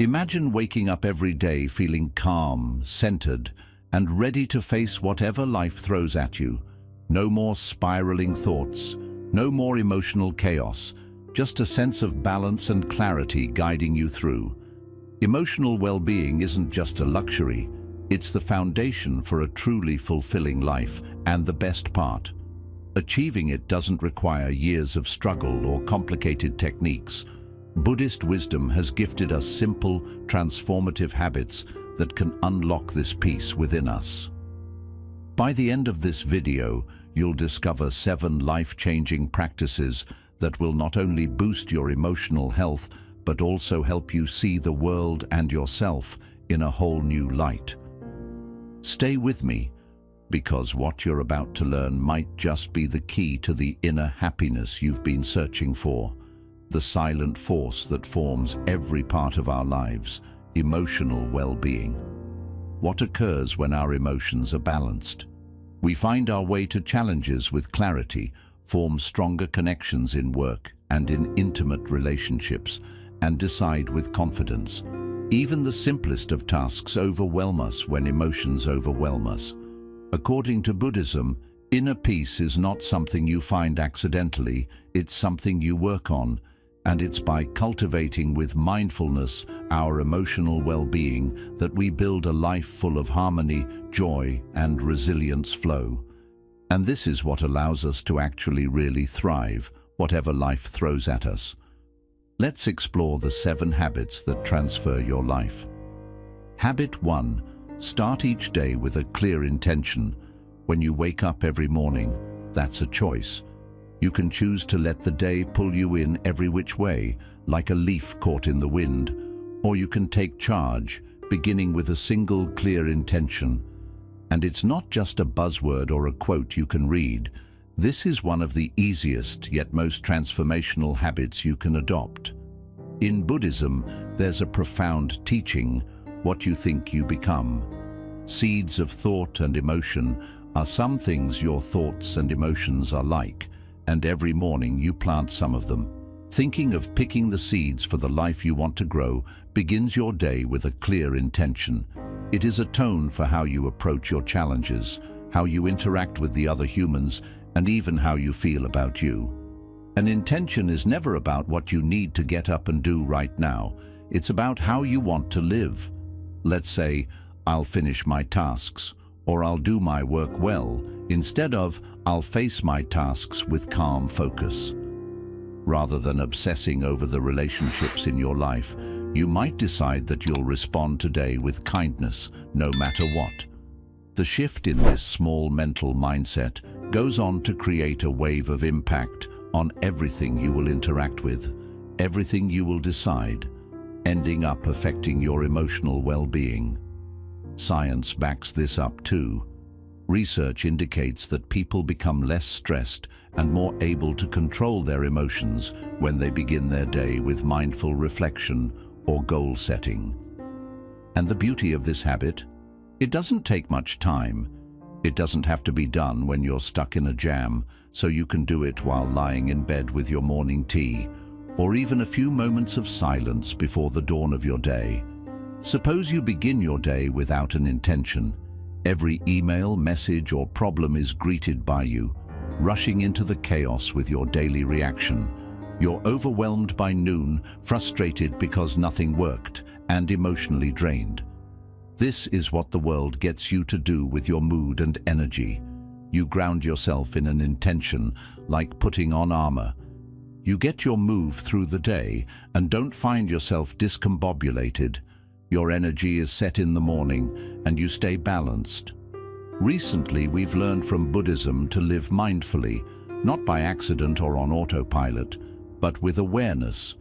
Imagine waking up every day feeling calm, centered, and ready to face whatever life throws at you. No more spiraling thoughts, no more emotional chaos, just a sense of balance and clarity guiding you through. Emotional well-being isn't just a luxury, it's the foundation for a truly fulfilling life, and the best part, achieving it doesn't require years of struggle or complicated techniques. Buddhist wisdom has gifted us simple, transformative habits that can unlock this peace within us. By the end of this video, you'll discover 7 life-changing practices that will not only boost your emotional health, but also help you see the world and yourself in a whole new light. Stay with me, because what you're about to learn might just be the key to the inner happiness you've been searching for, the silent force that forms every part of our lives, emotional well-being. What occurs when our emotions are balanced? We find our way to challenges with clarity, form stronger connections in work and in intimate relationships, and decide with confidence. Even the simplest of tasks overwhelm us when emotions overwhelm us. According to Buddhism, inner peace is not something you find accidentally, it's something you work on, and it's by cultivating with mindfulness our emotional well-being that we build a life full of harmony, joy, and resilience flow. And this is what allows us to actually really thrive, whatever life throws at us. Let's explore the 7 habits that transfer your life. Habit 1. Start each day with a clear intention. When you wake up every morning, that's a choice. You can choose to let the day pull you in every which way, like a leaf caught in the wind, or you can take charge, beginning with a single clear intention. And it's not just a buzzword or a quote you can read. This is one of the easiest yet most transformational habits you can adopt. In Buddhism, there's a profound teaching: what you think you become. Seeds of thought and emotion are some things your thoughts and emotions are like, and every morning you plant some of them. Thinking of picking the seeds for the life you want to grow begins your day with a clear intention. It is a tone for how you approach your challenges, how you interact with the other humans, and even how you feel about you. An intention is never about what you need to get up and do right now. It's about how you want to live. Let's say, I'll finish my tasks, or I'll do my work well, instead of, I'll face my tasks with calm focus. Rather than obsessing over the relationships in your life, you might decide that you'll respond today with kindness, no matter what. The shift in this small mental mindset goes on to create a wave of impact on everything you will interact with, everything you will decide, ending up affecting your emotional well-being. Science backs this up too. Research indicates that people become less stressed and more able to control their emotions when they begin their day with mindful reflection or goal setting. And the beauty of this habit? It doesn't take much time. It doesn't have to be done when you're stuck in a jam, so you can do it while lying in bed with your morning tea, or even a few moments of silence before the dawn of your day. Suppose you begin your day without an intention. Every email, message, or problem is greeted by you, rushing into the chaos with your daily reaction. You're overwhelmed by noon, frustrated because nothing worked, and emotionally drained. This is what the world gets you to do with your mood and energy. You ground yourself in an intention, like putting on armor. You get your move through the day and don't find yourself discombobulated. Your energy is set in the morning and you stay balanced. Recently, we've learned from Buddhism to live mindfully, not by accident or on autopilot, but with awareness.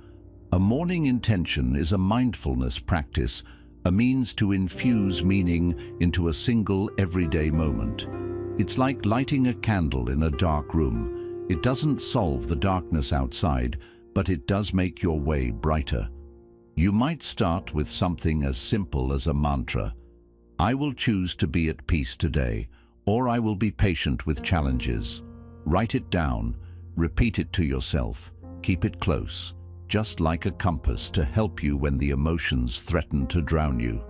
A morning intention is a mindfulness practice, a means to infuse meaning into a single everyday moment. It's like lighting a candle in a dark room. It doesn't solve the darkness outside, but it does make your way brighter. You might start with something as simple as a mantra. I will choose to be at peace today, or I will be patient with challenges. Write it down, repeat it to yourself, keep it close. just like a compass to help you when the emotions threaten to drown you.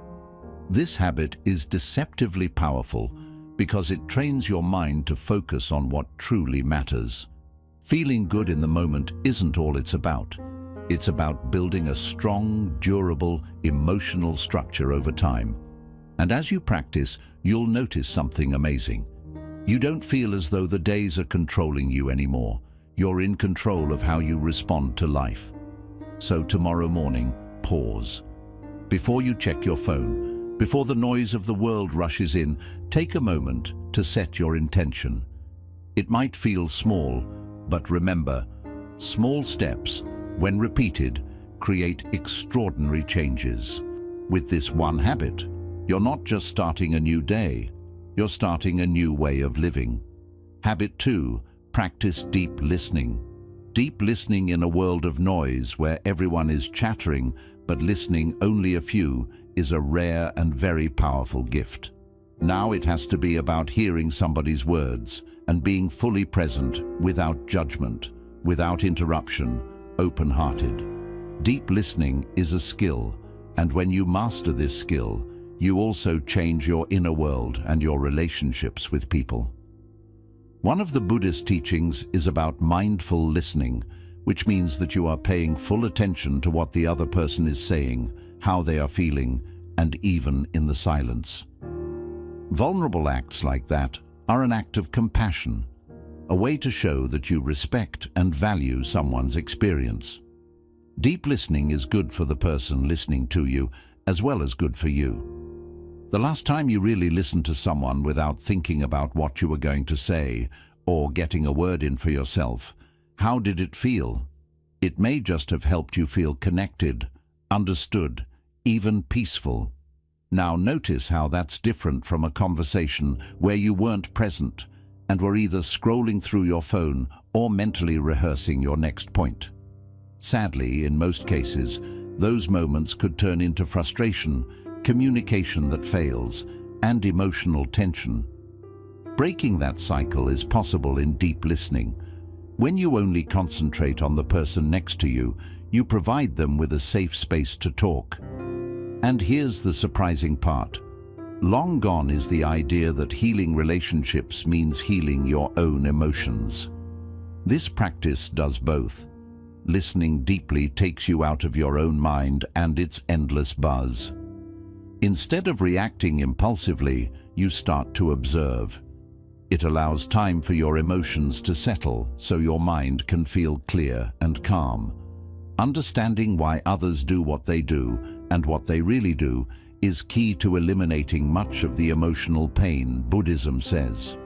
This habit is deceptively powerful because it trains your mind to focus on what truly matters. Feeling good in the moment isn't all it's about. It's about building a strong, durable, emotional structure over time. And as you practice, you'll notice something amazing. You don't feel as though the days are controlling you anymore. You're in control of how you respond to life. So tomorrow morning, pause. Before you check your phone, before the noise of the world rushes in, take a moment to set your intention. It might feel small, but remember, small steps, when repeated, create extraordinary changes. With this one habit, you're not just starting a new day, you're starting a new way of living. Habit 2, practice deep listening. Deep listening in a world of noise where everyone is chattering, but listening only a few, is a rare and very powerful gift. Now it has to be about hearing somebody's words and being fully present, without judgment, without interruption, open-hearted. Deep listening is a skill, and when you master this skill, you also change your inner world and your relationships with people. One of the Buddhist teachings is about mindful listening, which means that you are paying full attention to what the other person is saying, how they are feeling, and even in the silence. Vulnerable acts like that are an act of compassion, a way to show that you respect and value someone's experience. Deep listening is good for the person listening to you, as well as good for you. The last time you really listened to someone without thinking about what you were going to say, or getting a word in for yourself, how did it feel? It may just have helped you feel connected, understood, even peaceful. Now notice how that's different from a conversation where you weren't present and were either scrolling through your phone or mentally rehearsing your next point. Sadly, in most cases, those moments could turn into frustration, communication that fails, and emotional tension. Breaking that cycle is possible in deep listening. When you only concentrate on the person next to you, you provide them with a safe space to talk. And here's the surprising part. Long gone is the idea that healing relationships means healing your own emotions. This practice does both. Listening deeply takes you out of your own mind and its endless buzz. Instead of reacting impulsively, you start to observe. It allows time for your emotions to settle so your mind can feel clear and calm. Understanding why others do what they do and what they really do is key to eliminating much of the emotional pain, Buddhism says.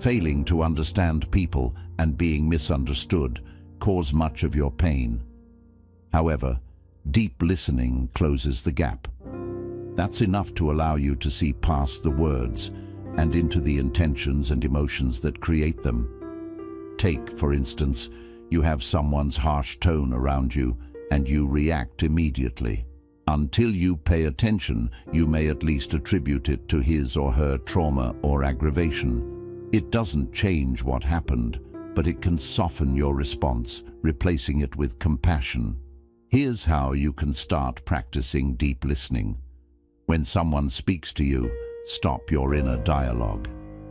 Failing to understand people and being misunderstood cause much of your pain. However, deep listening closes the gap. That's enough to allow you to see past the words and into the intentions and emotions that create them. Take, for instance, you have someone's harsh tone around you and you react immediately. Until you pay attention, you may at least attribute it to his or her trauma or aggravation. It doesn't change what happened, but it can soften your response, replacing it with compassion. Here's how you can start practicing deep listening. When someone speaks to you, stop your inner dialogue.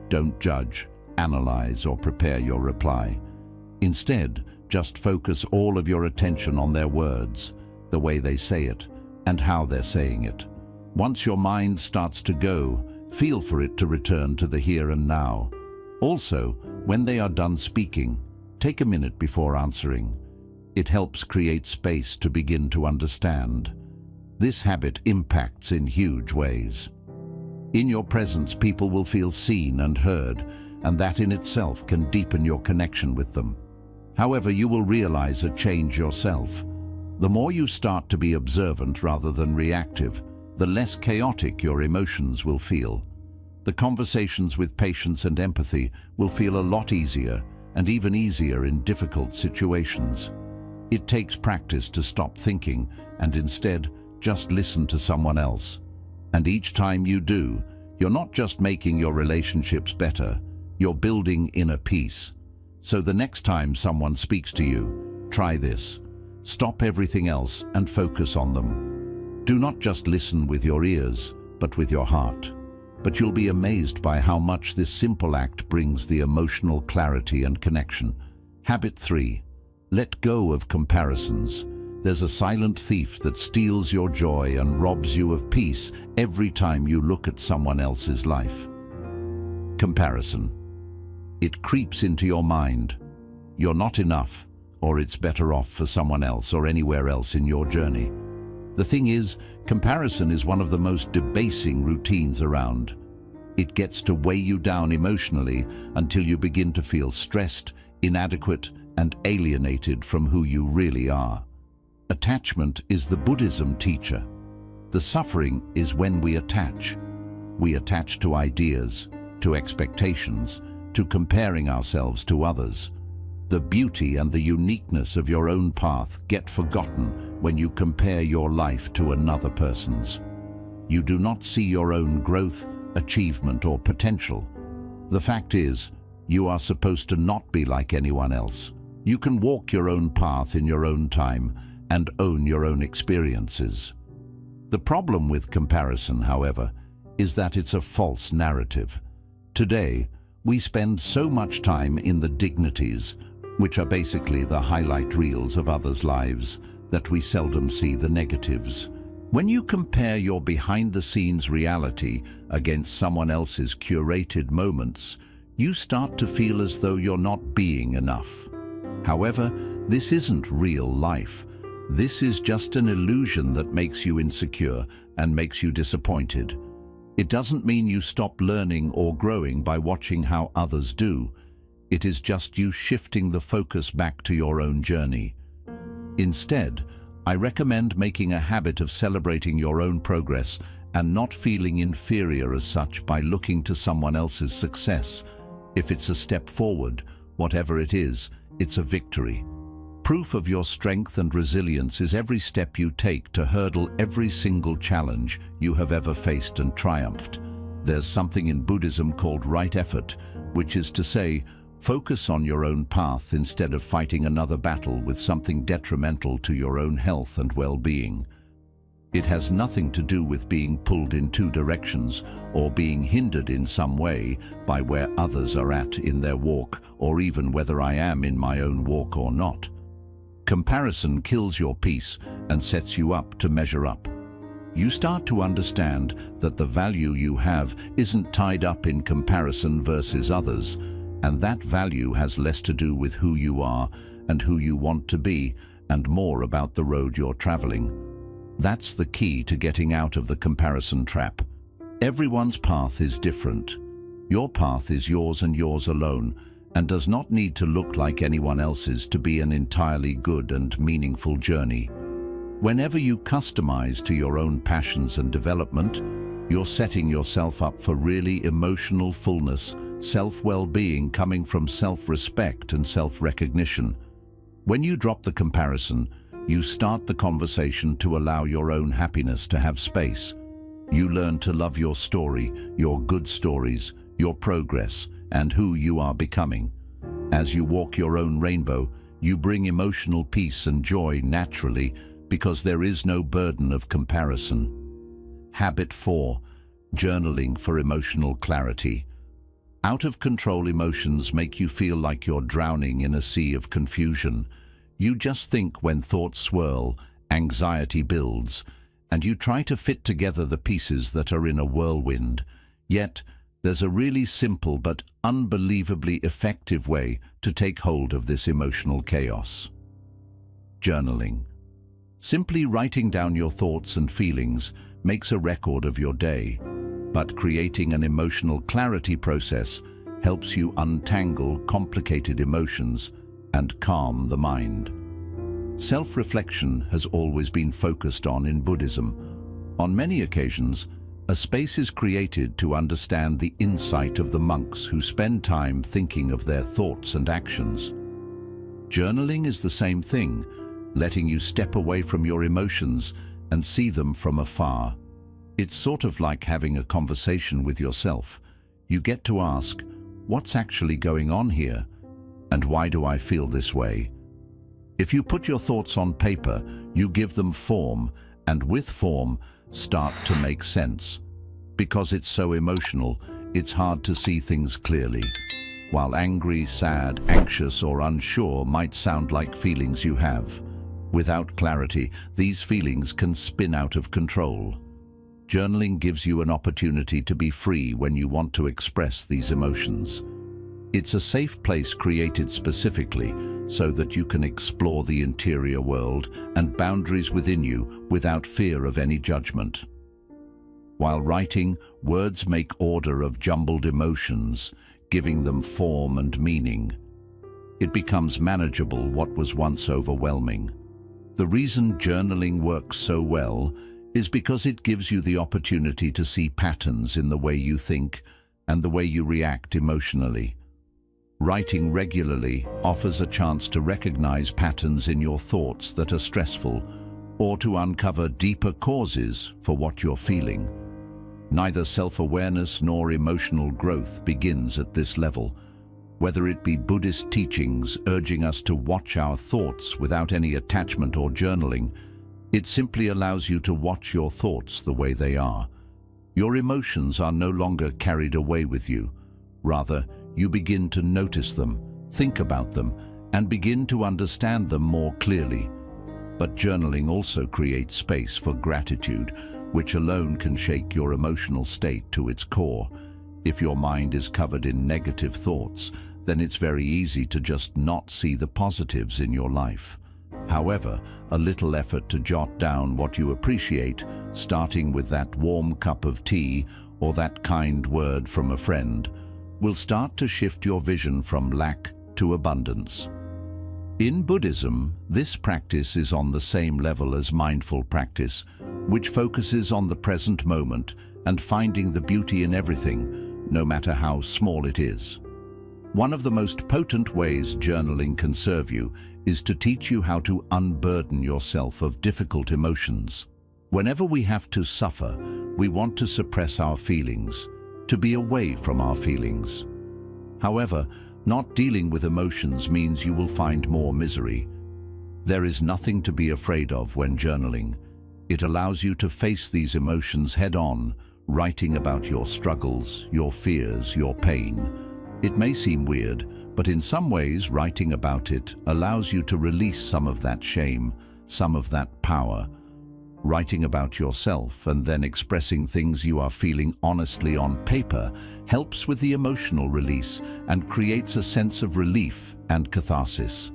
Don't judge, analyze, or prepare your reply. Instead, just focus all of your attention on their words, the way they say it, and how they're saying it. Once your mind starts to go, feel for it to return to the here and now. Also, when they are done speaking, take a minute before answering. It helps create space to begin to understand. This habit impacts in huge ways. In your presence, people will feel seen and heard, and that in itself can deepen your connection with them. However, you will realize a change yourself. The more you start to be observant rather than reactive, the less chaotic your emotions will feel. The conversations with patience and empathy will feel a lot easier, and even easier in difficult situations. It takes practice to stop thinking and instead just listen to someone else. And each time you do, you're not just making your relationships better, you're building inner peace. So the next time someone speaks to you, try this. Stop everything else and focus on them. Do not just listen with your ears, but with your heart. But you'll be amazed by how much this simple act brings the emotional clarity and connection. Habit 3. Let go of comparisons. There's a silent thief that steals your joy and robs you of peace every time you look at someone else's life. Comparison. It creeps into your mind. You're not enough, or it's better off for someone else or anywhere else in your journey. The thing is, comparison is one of the most debasing routines around. It gets to weigh you down emotionally until you begin to feel stressed, inadequate, and alienated from who you really are. Attachment is the Buddhism teacher. The suffering is when we attach. We attach to ideas, to expectations, to comparing ourselves to others. The beauty and the uniqueness of your own path get forgotten when you compare your life to another person's. You do not see your own growth, achievement, or potential. The fact is, you are supposed to not be like anyone else. You can walk your own path in your own time and own your own experiences. The problem with comparison, however, is that it's a false narrative. Today, we spend so much time in the dignities, which are basically the highlight reels of others' lives, that we seldom see the negatives. When you compare your behind-the-scenes reality against someone else's curated moments, you start to feel as though you're not being enough. However, this isn't real life. This is just an illusion that makes you insecure and makes you disappointed. It doesn't mean you stop learning or growing by watching how others do. It is just you shifting the focus back to your own journey. Instead, I recommend making a habit of celebrating your own progress and not feeling inferior as such by looking to someone else's success. If it's a step forward, whatever it is, it's a victory. Proof of your strength and resilience is every step you take to hurdle every single challenge you have ever faced and triumphed. There's something in Buddhism called right effort, which is to say, focus on your own path instead of fighting another battle with something detrimental to your own health and well-being. It has nothing to do with being pulled in two directions or being hindered in some way by where others are at in their walk, or even whether I am in my own walk or not. Comparison kills your peace and sets you up to measure up. You start to understand that the value you have isn't tied up in comparison versus others, and that value has less to do with who you are and who you want to be, and more about the road you're traveling. That's the key to getting out of the comparison trap. Everyone's path is different. Your path is yours and yours alone, and does not need to look like anyone else's to be an entirely good and meaningful journey. Whenever you customize to your own passions and development, you're setting yourself up for really emotional fullness, self-well-being coming from self-respect and self-recognition. When you drop the comparison, you start the conversation to allow your own happiness to have space. You learn to love your story, your good stories, your progress, and who you are becoming. As you walk your own rainbow, you bring emotional peace and joy naturally because there is no burden of comparison. Habit 4. Journaling for emotional clarity. Out-of-control emotions make you feel like you're drowning in a sea of confusion. You just think when thoughts swirl, anxiety builds, and you try to fit together the pieces that are in a whirlwind. Yet, there's a really simple but unbelievably effective way to take hold of this emotional chaos. Journaling. Simply writing down your thoughts and feelings makes a record of your day, but creating an emotional clarity process helps you untangle complicated emotions and calm the mind. Self-reflection has always been focused on in Buddhism. On many occasions, a space is created to understand the insight of the monks who spend time thinking of their thoughts and actions. Journaling is the same thing, letting you step away from your emotions and see them from afar. It's sort of like having a conversation with yourself. You get to ask, what's actually going on here? And why do I feel this way? If you put your thoughts on paper, you give them form, and with form, start to make sense. Because it's so emotional, it's hard to see things clearly. While angry, sad, anxious, or unsure might sound like feelings you have, without clarity, these feelings can spin out of control. Journaling gives you an opportunity to be free when you want to express these emotions. It's a safe place created specifically so that you can explore the interior world and boundaries within you without fear of any judgment. While writing, words make order of jumbled emotions, giving them form and meaning. It becomes manageable what was once overwhelming. The reason journaling works so well is because it gives you the opportunity to see patterns in the way you think and the way you react emotionally. Writing regularly offers a chance to recognize patterns in your thoughts that are stressful, or to uncover deeper causes for what you're feeling. Neither self-awareness nor emotional growth begins at this level. Whether it be Buddhist teachings urging us to watch our thoughts without any attachment or journaling, it simply allows you to watch your thoughts the way they are. Your emotions are no longer carried away with you. Rather, you begin to notice them, think about them, and begin to understand them more clearly. But journaling also creates space for gratitude, which alone can shake your emotional state to its core. If your mind is covered in negative thoughts, then it's very easy to just not see the positives in your life. However, a little effort to jot down what you appreciate, starting with that warm cup of tea or that kind word from a friend, will start to shift your vision from lack to abundance. In Buddhism, this practice is on the same level as mindful practice, which focuses on the present moment and finding the beauty in everything, no matter how small it is. One of the most potent ways journaling can serve you is to teach you how to unburden yourself of difficult emotions. Whenever we have to suffer, we want to suppress our feelings, to be away from our feelings. However, not dealing with emotions means you will find more misery. There is nothing to be afraid of when journaling. It allows you to face these emotions head-on, writing about your struggles, your fears, your pain. It may seem weird, but in some ways writing about it allows you to release some of that shame, some of that power. Writing about yourself and then expressing things you are feeling honestly on paper helps with the emotional release and creates a sense of relief and catharsis.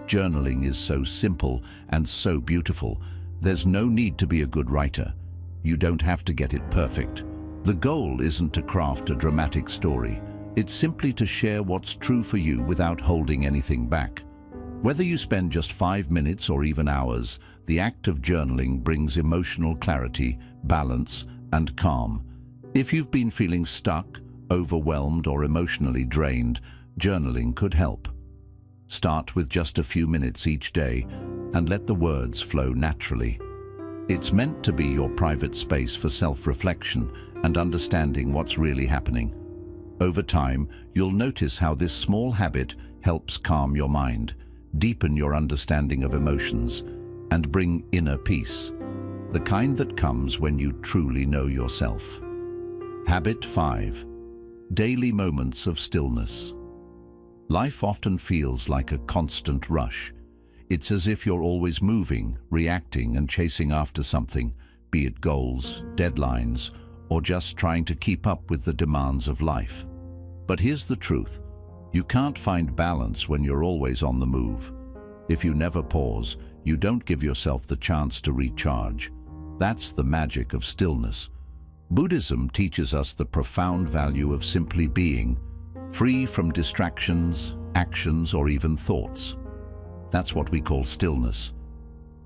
Journaling is so simple and so beautiful. There's no need to be a good writer. You don't have to get it perfect. The goal isn't to craft a dramatic story. It's simply to share what's true for you without holding anything back. Whether you spend just 5 minutes or even hours, the act of journaling brings emotional clarity, balance, and calm. If you've been feeling stuck, overwhelmed, or emotionally drained, journaling could help. Start with just a few minutes each day and let the words flow naturally. It's meant to be your private space for self-reflection and understanding what's really happening. Over time, you'll notice how this small habit helps calm your mind, deepen your understanding of emotions, and bring inner peace, the kind that comes when you truly know yourself. Habit 5. Daily moments of stillness. Life often feels like a constant rush. It's as if you're always moving, reacting, and chasing after something, be it goals, deadlines, or just trying to keep up with the demands of life. But here's the truth. You can't find balance when you're always on the move. If you never pause, you don't give yourself the chance to recharge. That's the magic of stillness. Buddhism teaches us the profound value of simply being, free from distractions, actions, or even thoughts. That's what we call stillness.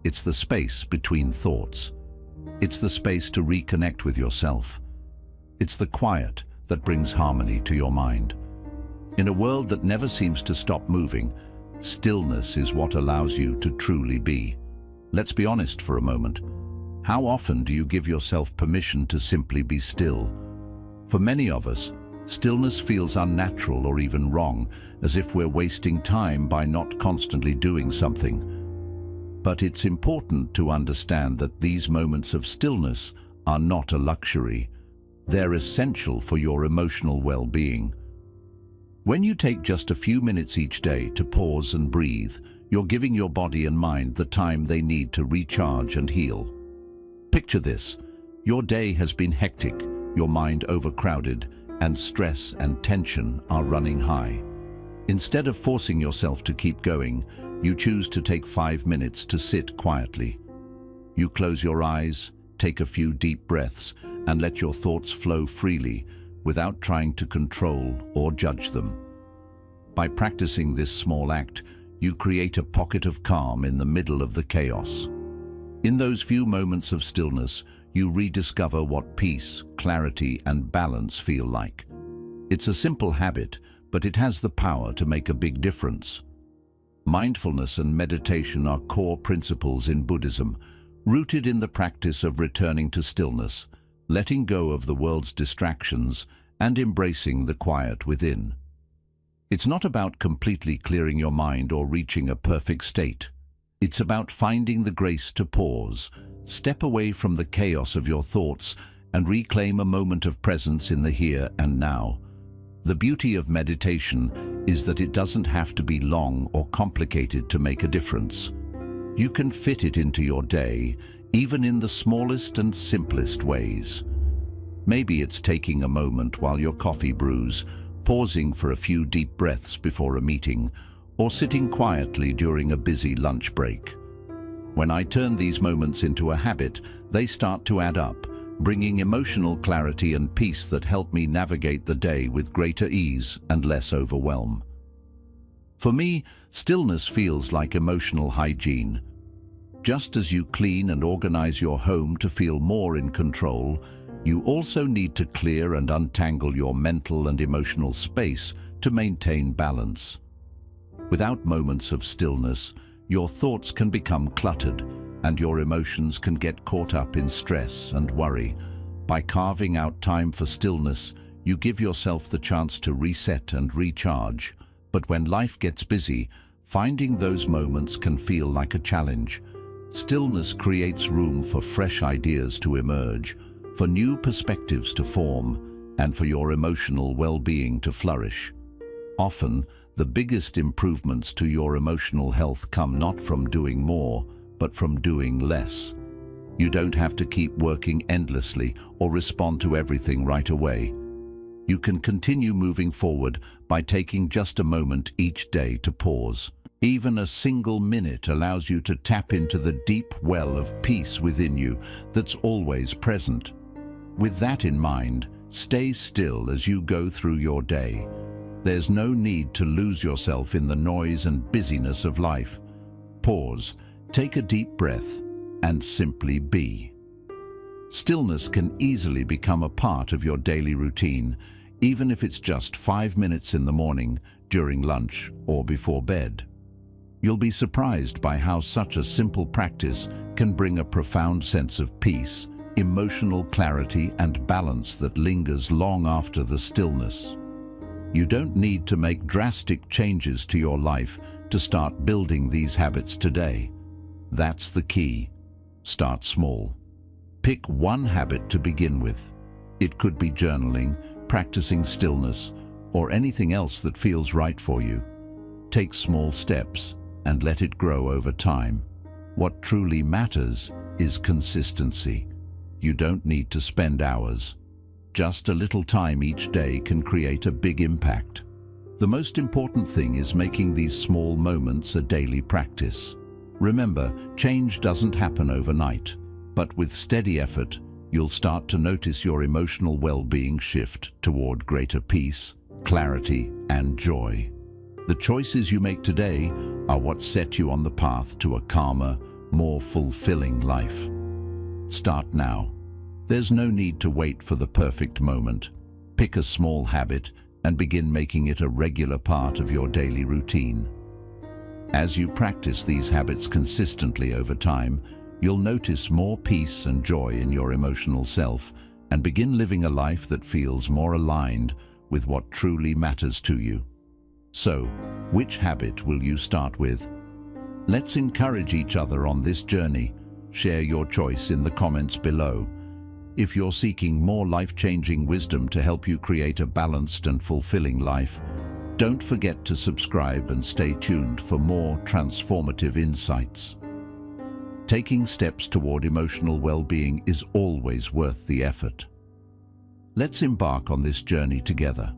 It's the space between thoughts. It's the space to reconnect with yourself. It's the quiet that brings harmony to your mind. In a world that never seems to stop moving, stillness is what allows you to truly be. Let's be honest for a moment. How often do you give yourself permission to simply be still? For many of us, Stillness feels unnatural or even wrong, as if we're wasting time by not constantly doing something. But it's important to understand that these moments of stillness are not a luxury. They're essential for your emotional well-being. When you take just a few minutes each day to pause and breathe, you're giving your body and mind the time they need to recharge and heal. Picture this. Your day has been hectic, your mind overcrowded, and stress and tension are running high. Instead of forcing yourself to keep going, you choose to take 5 minutes to sit quietly. You close your eyes, take a few deep breaths, and let your thoughts flow freely without trying to control or judge them. By practicing this small act, you create a pocket of calm in the middle of the chaos. In those few moments of stillness, you rediscover what peace, clarity, and balance feel like. It's a simple habit, but it has the power to make a big difference. Mindfulness and meditation are core principles in Buddhism, rooted in the practice of returning to stillness, letting go of the world's distractions, and embracing the quiet within. It's not about completely clearing your mind or reaching a perfect state. It's about finding the grace to pause, step away from the chaos of your thoughts, and reclaim a moment of presence in the here and now. The beauty of meditation is that it doesn't have to be long or complicated to make a difference. You can fit it into your day, even in the smallest and simplest ways. Maybe it's taking a moment while your coffee brews, pausing for a few deep breaths before a meeting, or sitting quietly during a busy lunch break. When I turn these moments into a habit, they start to add up, bringing emotional clarity and peace that help me navigate the day with greater ease and less overwhelm. For me, stillness feels like emotional hygiene. Just as you clean and organize your home to feel more in control, you also need to clear and untangle your mental and emotional space to maintain balance. Without moments of stillness, your thoughts can become cluttered, and your emotions can get caught up in stress and worry. By carving out time for stillness, you give yourself the chance to reset and recharge. But when life gets busy, finding those moments can feel like a challenge. Stillness creates room for fresh ideas to emerge, for new perspectives to form, and for your emotional well-being to flourish. Often, the biggest improvements to your emotional health come not from doing more, but from doing less. You don't have to keep working endlessly or respond to everything right away. You can continue moving forward by taking just a moment each day to pause. Even a single minute allows you to tap into the deep well of peace within you that's always present. With that in mind, stay still as you go through your day. There's no need to lose yourself in the noise and busyness of life. Pause, take a deep breath, and simply be. Stillness can easily become a part of your daily routine, even if it's just 5 minutes in the morning, during lunch, or before bed. You'll be surprised by how such a simple practice can bring a profound sense of peace, emotional clarity, and balance that lingers long after the stillness. You don't need to make drastic changes to your life to start building these habits today. That's the key. Start small. Pick one habit to begin with. It could be journaling, practicing stillness, or anything else that feels right for you. Take small steps and let it grow over time. What truly matters is consistency. You don't need to spend hours. Just a little time each day can create a big impact. The most important thing is making these small moments a daily practice. Remember, change doesn't happen overnight, but with steady effort, you'll start to notice your emotional well-being shift toward greater peace, clarity, and joy. The choices you make today are what set you on the path to a calmer, more fulfilling life. Start now. There's no need to wait for the perfect moment. Pick a small habit and begin making it a regular part of your daily routine. As you practice these habits consistently over time, you'll notice more peace and joy in your emotional self and begin living a life that feels more aligned with what truly matters to you. So, which habit will you start with? Let's encourage each other on this journey. Share your choice in the comments below. If you're seeking more life-changing wisdom to help you create a balanced and fulfilling life, don't forget to subscribe and stay tuned for more transformative insights. Taking steps toward emotional well-being is always worth the effort. Let's embark on this journey together.